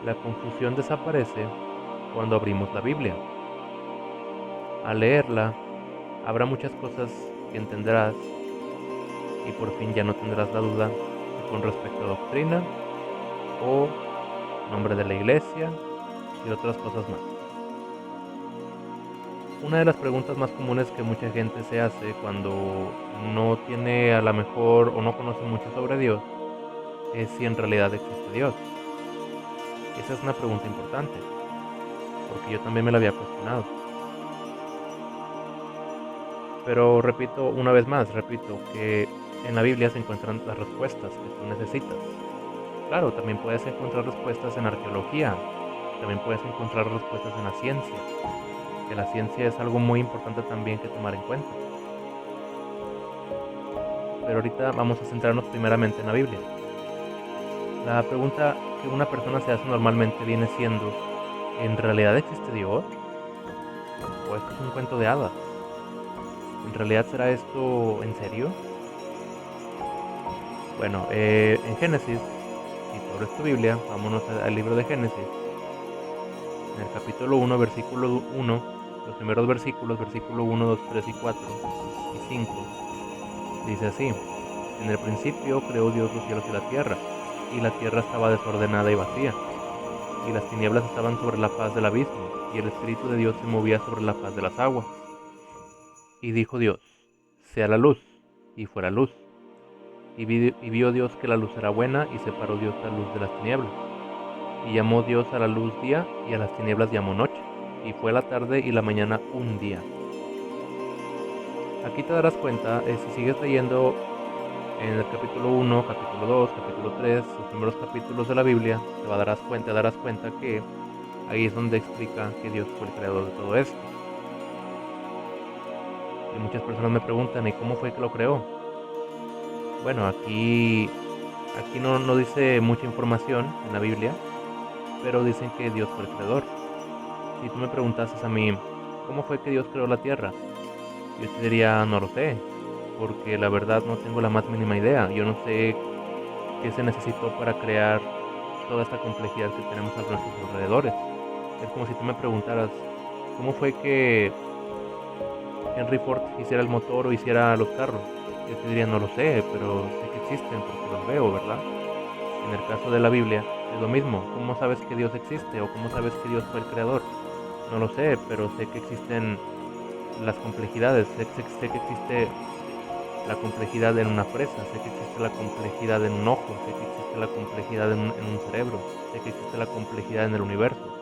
La confusión desaparece cuando abrimos la Biblia. Al leerla, habrá muchas cosas que entenderás y por fin ya no tendrás la duda con respecto a doctrina o nombre de la iglesia y otras cosas más. Una de las preguntas más comunes que mucha gente se hace cuando no tiene a la mejor o no conoce mucho sobre Dios es si en realidad existe Dios. Esa es una pregunta importante, porque yo también me la había cuestionado. Pero repito una vez más, repito que en la Biblia se encuentran las respuestas que tú necesitas. Claro, también puedes encontrar respuestas en arqueología, también puedes encontrar respuestas en la ciencia, que la ciencia es algo muy importante también que tomar en cuenta. Pero ahorita vamos a centrarnos primeramente en la Biblia. La pregunta que una persona se hace normalmente viene siendo, ¿en realidad existe Dios? ¿O esto es un cuento de hadas? ¿En realidad será esto en serio? Bueno, en Génesis, si tú abres tu Biblia, vámonos al libro de Génesis, en el capítulo 1, versículo 1, los primeros versículos, versículo 1, 2, 3 y 4 y 5, dice así: en el principio creó Dios los cielos y la tierra estaba desordenada y vacía, y las tinieblas estaban sobre la faz del abismo, y el Espíritu de Dios se movía sobre la faz de las aguas. Y dijo Dios: sea la luz, y fuera luz. Y vio Dios que la luz era buena, y separó Dios la luz de las tinieblas. Y llamó Dios a la luz día, y a las tinieblas llamó noche. Y fue la tarde y la mañana un día. Aquí te darás cuenta, si sigues leyendo en el capítulo 1, capítulo 2, capítulo 3, los primeros capítulos de la Biblia, darás cuenta que ahí es donde explica que Dios fue el creador de todo esto. Y muchas personas me preguntan, ¿y cómo fue que lo creó? Bueno, aquí no dice mucha información en la Biblia, pero dicen que Dios fue el creador. Si tú me preguntases a mí, ¿cómo fue que Dios creó la tierra? Yo te diría, no lo sé, porque la verdad no tengo la más mínima idea. Yo no sé qué se necesitó para crear toda esta complejidad que tenemos a nuestros alrededores. Es como si tú me preguntaras, ¿cómo fue que Henry Ford hiciera el motor o hiciera los carros? Yo te diría, no lo sé, pero sé que existen porque los veo, ¿verdad? En el caso de la Biblia es lo mismo. ¿Cómo sabes que Dios existe o cómo sabes que Dios fue el creador? No lo sé, pero sé que existen las complejidades. Sé que existe la complejidad en una fresa, sé que existe la complejidad en un ojo, sé que existe la complejidad en un cerebro, sé que existe la complejidad en el universo.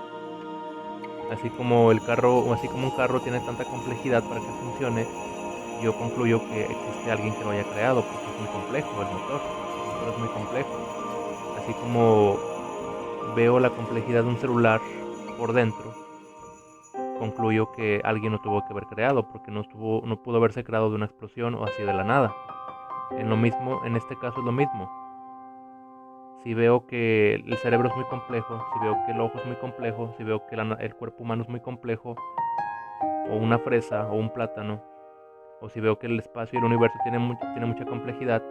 Así como el carro, o así como un carro tiene tanta complejidad para que funcione, yo concluyo que existe alguien que lo haya creado porque es muy complejo el motor es muy complejo. Así como veo la complejidad de un celular por dentro, concluyo que alguien lo tuvo que haber creado porque no pudo haberse creado de una explosión o así de la nada. En este caso es lo mismo. Si veo que el cerebro es muy complejo, si veo que el ojo es muy complejo, si veo que el cuerpo humano es muy complejo, o una fresa o un plátano, o si veo que el espacio y el universo tiene mucha complejidad,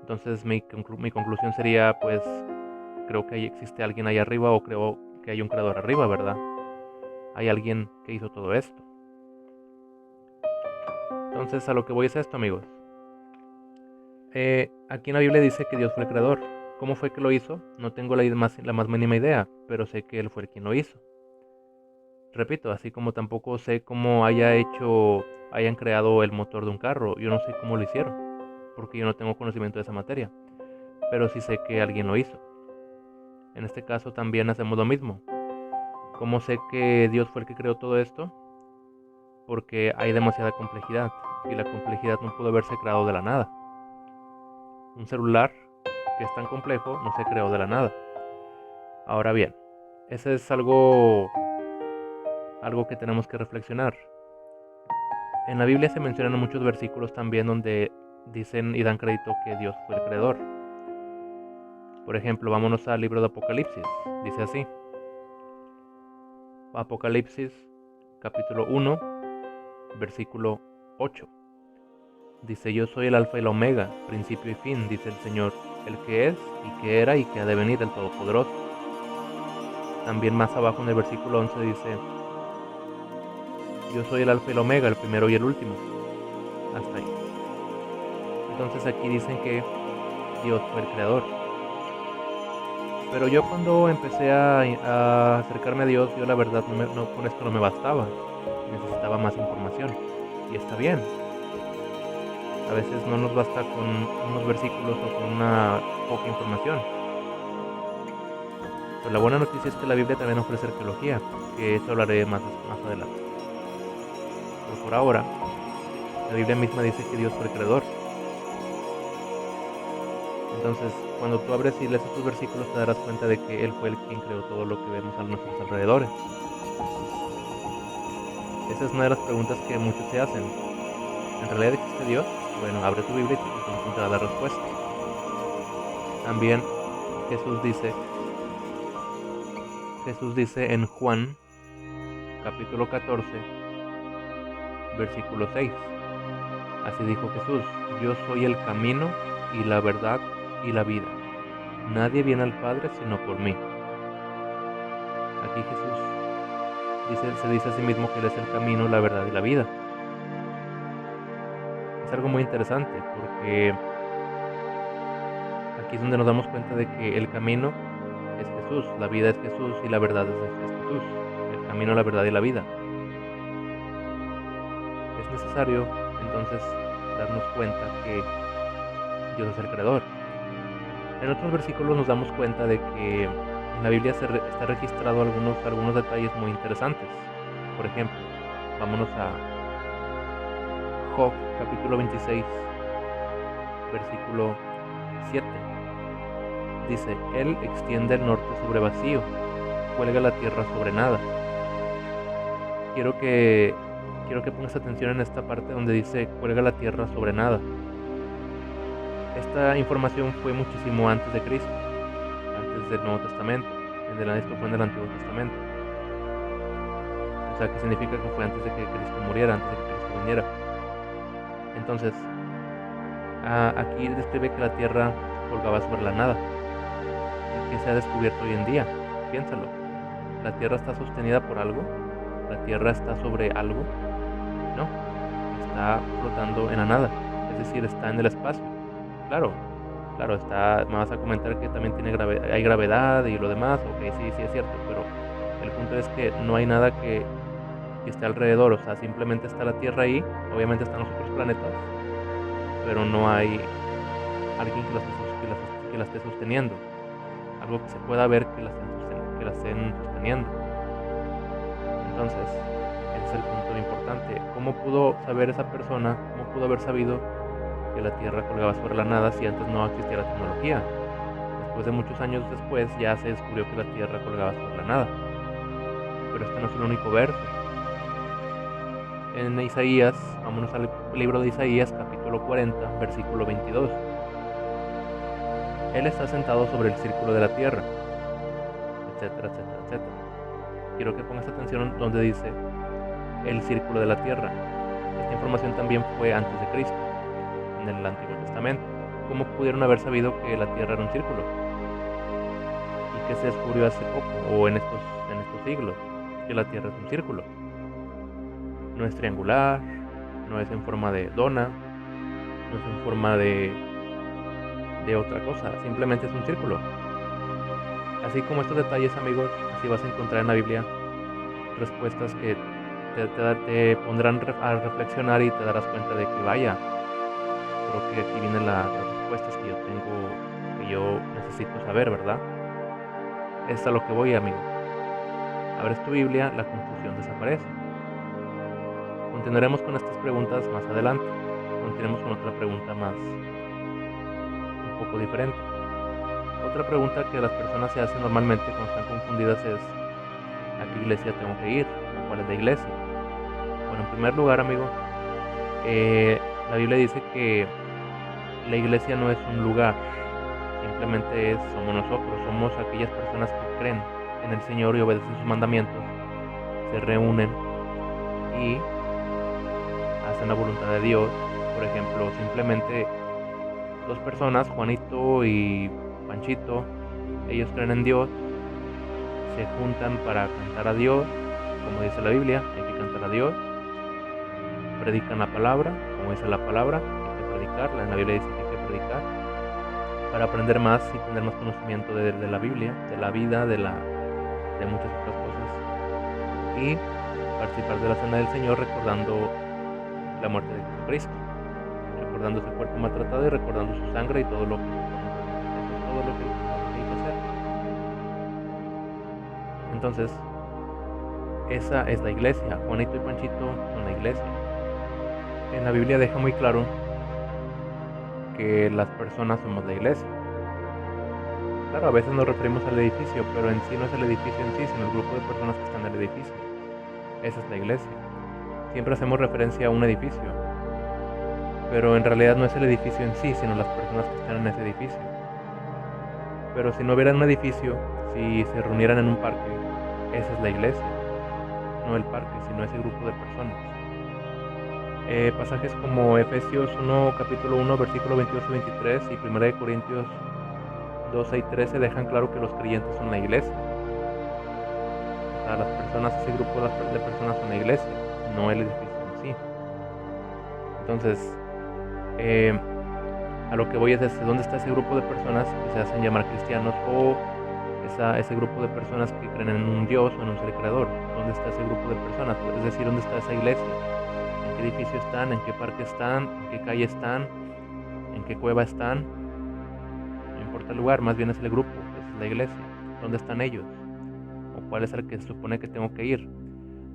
entonces mi conclusión sería, pues, creo que ahí existe alguien ahí arriba o creo que hay un creador arriba, ¿verdad? Hay alguien que hizo todo esto. Entonces, a lo que voy es esto, amigos. Aquí en la Biblia dice que Dios fue el creador. ¿Cómo fue que lo hizo? No tengo la más mínima idea, pero sé que Él fue el quien lo hizo. Repito, así como tampoco sé cómo hayan creado el motor de un carro. Yo no sé cómo lo hicieron, porque yo no tengo conocimiento de esa materia. Pero sí sé que alguien lo hizo. En este caso también hacemos lo mismo. ¿Cómo sé que Dios fue el que creó todo esto? Porque hay demasiada complejidad, y la complejidad no pudo haberse creado de la nada. Un celular que es tan complejo no se creó de la nada. Ahora bien, ese es algo que tenemos que reflexionar. En la Biblia se mencionan muchos versículos también donde dicen y dan crédito que Dios fue el creador. Por ejemplo, vámonos al libro de Apocalipsis. Dice así: Apocalipsis capítulo 1, versículo 8. Dice: yo soy el alfa y la omega, principio y fin, dice el Señor, el que es y que era y que ha de venir, el Todopoderoso. También más abajo en el versículo 11 dice: yo soy el alfa y el omega, el primero y el último. Hasta ahí. Entonces aquí dicen que Dios fue el creador. Pero yo cuando empecé a acercarme a Dios, yo la verdad con esto no me bastaba. Necesitaba más información. Y está bien. A veces no nos basta con unos versículos o con una poca información. Pero la buena noticia es que la Biblia también ofrece arqueología, que eso hablaré más adelante. Pero por ahora, la Biblia misma dice que Dios fue el creador. Entonces, cuando tú abres y lees estos versículos, te darás cuenta de que Él fue el quien creó todo lo que vemos a nuestros alrededores. Esa es una de las preguntas que muchos se hacen. ¿En realidad existe Dios? Bueno, abre tu Biblia y te encontrarás la respuesta. También Jesús dice en Juan, capítulo 14, versículo 6. Así dijo Jesús: yo soy el camino y la verdad y la vida. Nadie viene al Padre sino por mí. Aquí Jesús se dice a sí mismo que Él es el camino, la verdad y la vida. Es algo muy interesante porque aquí es donde nos damos cuenta de que el camino es Jesús, la vida es Jesús y la verdad es Jesús. El camino, la verdad y la vida. Es necesario entonces darnos cuenta que Dios es el creador. En otros versículos nos damos cuenta de que en la Biblia está registrado algunos detalles muy interesantes. Por ejemplo, vámonos a Job, capítulo 26, versículo 7. Dice: Él extiende el norte sobre vacío, cuelga la tierra sobre nada. Quiero que pongas atención en esta parte donde dice cuelga la tierra sobre nada. Esta información fue muchísimo antes de Cristo, antes del Nuevo Testamento. Esto fue en el Antiguo Testamento. O sea, que significa que fue antes de que Cristo muriera, antes de que Cristo viniera. Entonces, aquí describe que la tierra colgaba sobre la nada. ¿Y qué se ha descubierto hoy en día? Piénsalo. ¿La tierra está sostenida por algo? ¿La tierra está sobre algo? No, está flotando en la nada, es decir, está en el espacio. Claro, me vas a comentar que también hay gravedad y lo demás, ok, sí es cierto, pero el punto es que no hay nada que esté alrededor, o sea, simplemente está la Tierra ahí, obviamente están los otros planetas, pero no hay alguien que la esté sosteniendo, algo que se pueda ver que la estén sosteniendo. Entonces, ese es el punto importante. ¿Cómo pudo saber esa persona, cómo pudo haber sabido que la Tierra colgaba sobre la nada si antes no existía la tecnología? Después de muchos años después ya se descubrió que la Tierra colgaba sobre la nada. Pero este no es el único verso. En Isaías, vámonos al libro de Isaías, capítulo 40, versículo 22. Él está sentado sobre el círculo de la tierra, etcétera, etcétera, etcétera. Quiero que pongas atención donde dice el círculo de la tierra. Esta información también fue antes de Cristo, en el Antiguo Testamento. ¿Cómo pudieron haber sabido que la tierra era un círculo? ¿Y qué se descubrió hace poco, o en estos siglos? Que la tierra es un círculo. No es triangular, no es en forma de dona, no es en forma de otra cosa, simplemente es un círculo. Así como estos detalles, amigos, así vas a encontrar en la Biblia respuestas que te pondrán a reflexionar y te darás cuenta de que vaya, creo que aquí vienen las respuestas que yo tengo, que yo necesito saber, ¿verdad? Es a lo que voy, amigo. Abres tu Biblia, la confusión desaparece. Continuaremos con estas preguntas más adelante. Continuemos con otra pregunta más, un poco diferente. Otra pregunta que las personas se hacen normalmente cuando están confundidas es: ¿a qué iglesia tengo que ir? ¿O cuál es la iglesia? Bueno, en primer lugar, amigo, la Biblia dice que la iglesia no es un lugar, simplemente somos nosotros, somos aquellas personas que creen en el Señor y obedecen sus mandamientos, se reúnen y hacen la voluntad de Dios. Por ejemplo, simplemente dos personas, Juanito y Panchito, ellos creen en Dios, se juntan para cantar a Dios, como dice la Biblia, hay que cantar a Dios. Predican la palabra, como dice la palabra, hay que predicarla. En la Biblia dice que hay que predicar para aprender más y tener más conocimiento de la Biblia, de la vida, de muchas otras cosas. Y participar de la cena del Señor recordando la muerte de Jesucristo, recordando su cuerpo maltratado y recordando su sangre y todo lo que eso es todo lo que hay que hacer. Entonces, esa es la iglesia. Juanito y Panchito son la iglesia. En la Biblia deja muy claro que las personas somos la iglesia. Claro, a veces nos referimos al edificio, pero en sí no es el edificio en sí, sino el grupo de personas que están en el edificio. Esa es la iglesia. Siempre hacemos referencia a un edificio, pero en realidad no es el edificio en sí, sino las personas que están en ese edificio. Pero si no hubiera un edificio, si se reunieran en un parque, esa es la iglesia, no el parque, sino ese grupo de personas. Pasajes como Efesios 1, capítulo 1, versículo 22 y 23 y 1 Corintios 12 y 13 dejan claro que los creyentes son la iglesia. O sea, las personas, ese grupo de personas son la iglesia, no el edificio en sí. Entonces, a lo que voy es desde dónde está ese grupo de personas que se hacen llamar cristianos o ese grupo de personas que creen en un Dios o en un ser creador. ¿Dónde está ese grupo de personas? Es decir, ¿dónde está esa iglesia? ¿En qué edificio están? ¿En qué parque están? ¿En qué calle están? ¿En qué cueva están? No importa el lugar, más bien es el grupo, es la iglesia. ¿Dónde están ellos? ¿O cuál es el que se supone que tengo que ir?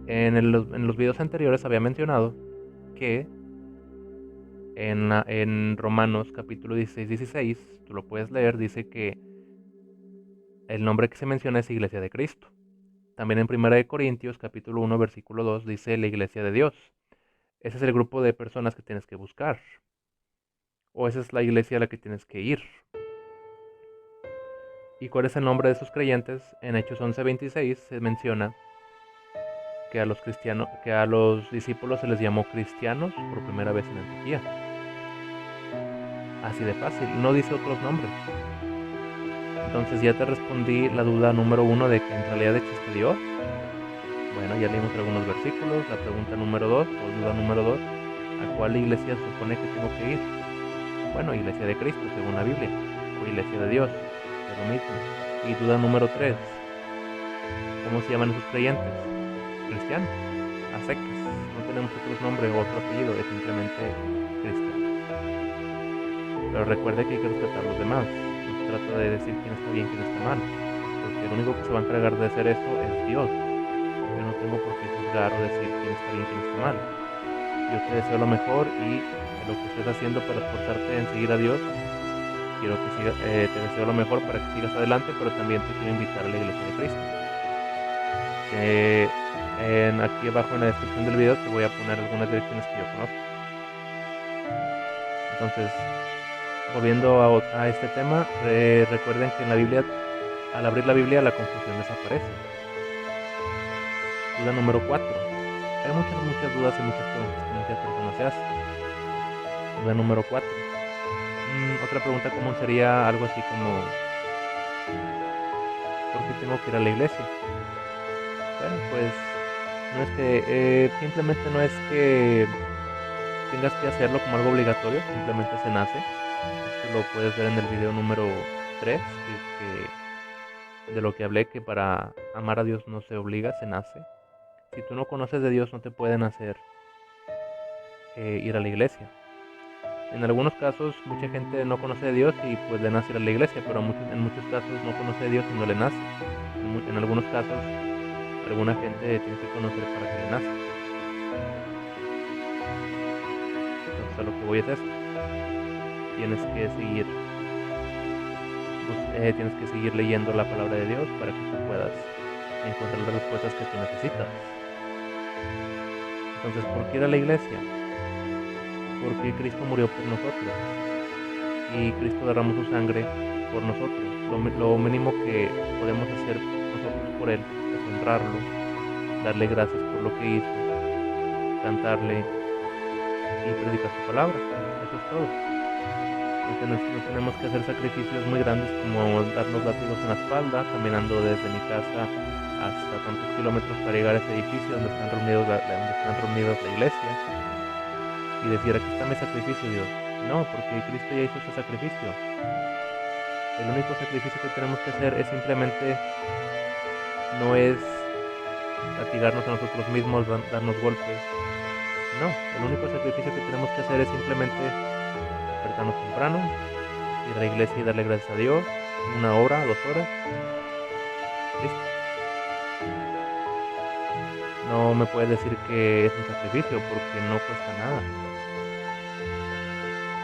En los videos anteriores había mencionado que en Romanos capítulo 16, tú lo puedes leer, dice que el nombre que se menciona es Iglesia de Cristo. También en 1 Corintios capítulo 1 versículo 2 dice la Iglesia de Dios. Ese es el grupo de personas que tienes que buscar. O esa es la iglesia a la que tienes que ir. ¿Y cuál es el nombre de esos creyentes? En Hechos 11:26 se menciona que a los discípulos se les llamó cristianos por primera vez en Antioquía. Así de fácil, no dice otros nombres. Entonces ya te respondí la duda número 1 de que en realidad existe Dios. Bueno, ya leímos algunos versículos. La pregunta número 2 o duda número 2, ¿a cuál iglesia se supone que tengo que ir? Bueno, Iglesia de Cristo, según la Biblia, o Iglesia de Dios, es lo mismo. Y duda número 3, ¿cómo se llaman esos creyentes? Cristianos, a secas. No tenemos otros nombres o otro apellido, es simplemente cristiano. Pero recuerde que hay que respetar a los demás. No se trata de decir quién está bien y quién está mal, porque el único que se va a encargar de hacer eso es Dios. Yo no tengo por qué juzgar o decir quién está bien y quién está mal. Yo te deseo lo mejor y lo que estés haciendo para esforzarte en seguir a Dios, quiero que te deseo lo mejor para que sigas adelante, pero también te quiero invitar a la Iglesia de Cristo. Aquí abajo en la descripción del video te voy a poner algunas direcciones que yo conozco. Entonces, volviendo a este tema, recuerden que en la Biblia, al abrir la Biblia, la confusión desaparece. Duda número 4. Hay muchas dudas y muchas preguntas que muchas personas se hacen. Duda número 4. Otra pregunta común sería algo así como ¿por qué tengo que ir a la iglesia? Bueno, pues no es que simplemente no es que tengas que hacerlo como algo obligatorio, simplemente se nace. Esto lo puedes ver en el video número 3, de lo que hablé, que para amar a Dios no se obliga, se nace. Si tú no conoces de Dios, no te pueden hacer ir a la iglesia. En algunos casos, mucha gente no conoce de Dios y pues le nace ir a la iglesia, pero en muchos casos no conoce de Dios y no le nace. En algunos casos, alguna gente tiene que conocer para que le nazca. Entonces, a lo que voy es esto. Tienes que seguir leyendo la palabra de Dios para que tú puedas encontrar las respuestas que tú necesitas. Entonces, ¿por qué ir a la iglesia? Porque Cristo murió por nosotros y Cristo derramó su sangre por nosotros. Lo mínimo que podemos hacer nosotros por Él es honrarlo, darle gracias por lo que hizo, cantarle y predicar su palabra. Eso es todo. No tenemos que hacer sacrificios muy grandes como darnos látigos en la espalda, caminando desde mi casa hasta tantos kilómetros para llegar a ese edificio donde están reunidos la iglesia y decir, aquí está mi sacrificio, Dios. No, porque Cristo ya hizo ese sacrificio. El único sacrificio que tenemos que hacer es simplemente, no es latigarnos a nosotros mismos, darnos golpes. No, el único sacrificio que tenemos que hacer es simplemente despertarnos temprano, ir a la iglesia y darle gracias a Dios, 1 hora, 2 horas, listo. No me puedes decir que es un sacrificio porque no cuesta nada.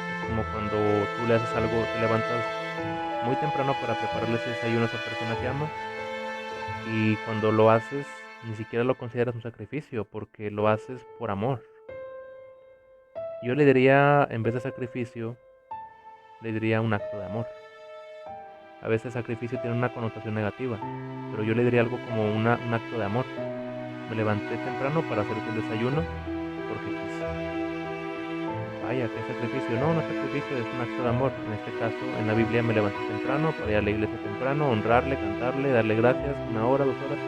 Es como cuando tú le haces algo, te levantas muy temprano para prepararle ese desayuno a esa persona que amas y cuando lo haces ni siquiera lo consideras un sacrificio porque lo haces por amor. Yo le diría, en vez de sacrificio, le diría un acto de amor. A veces sacrificio tiene una connotación negativa, pero yo le diría algo como un acto de amor. Me levanté temprano para hacerte el desayuno porque quise. Vaya, qué sacrificio. No, no es sacrificio, es un acto de amor. En este caso, en la Biblia me levanté temprano para ir a la iglesia temprano, honrarle, cantarle, darle gracias, 1 hora, 2 horas.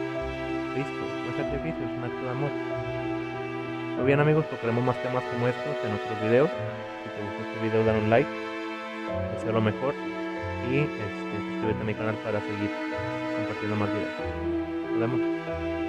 Listo, no es sacrificio, es un acto de amor. Muy bien amigos, tocaremos más temas como estos en otros videos. Si te gustó este video, dale un like, deseo lo mejor y suscríbete a mi canal para seguir compartiendo más videos. Nos vemos.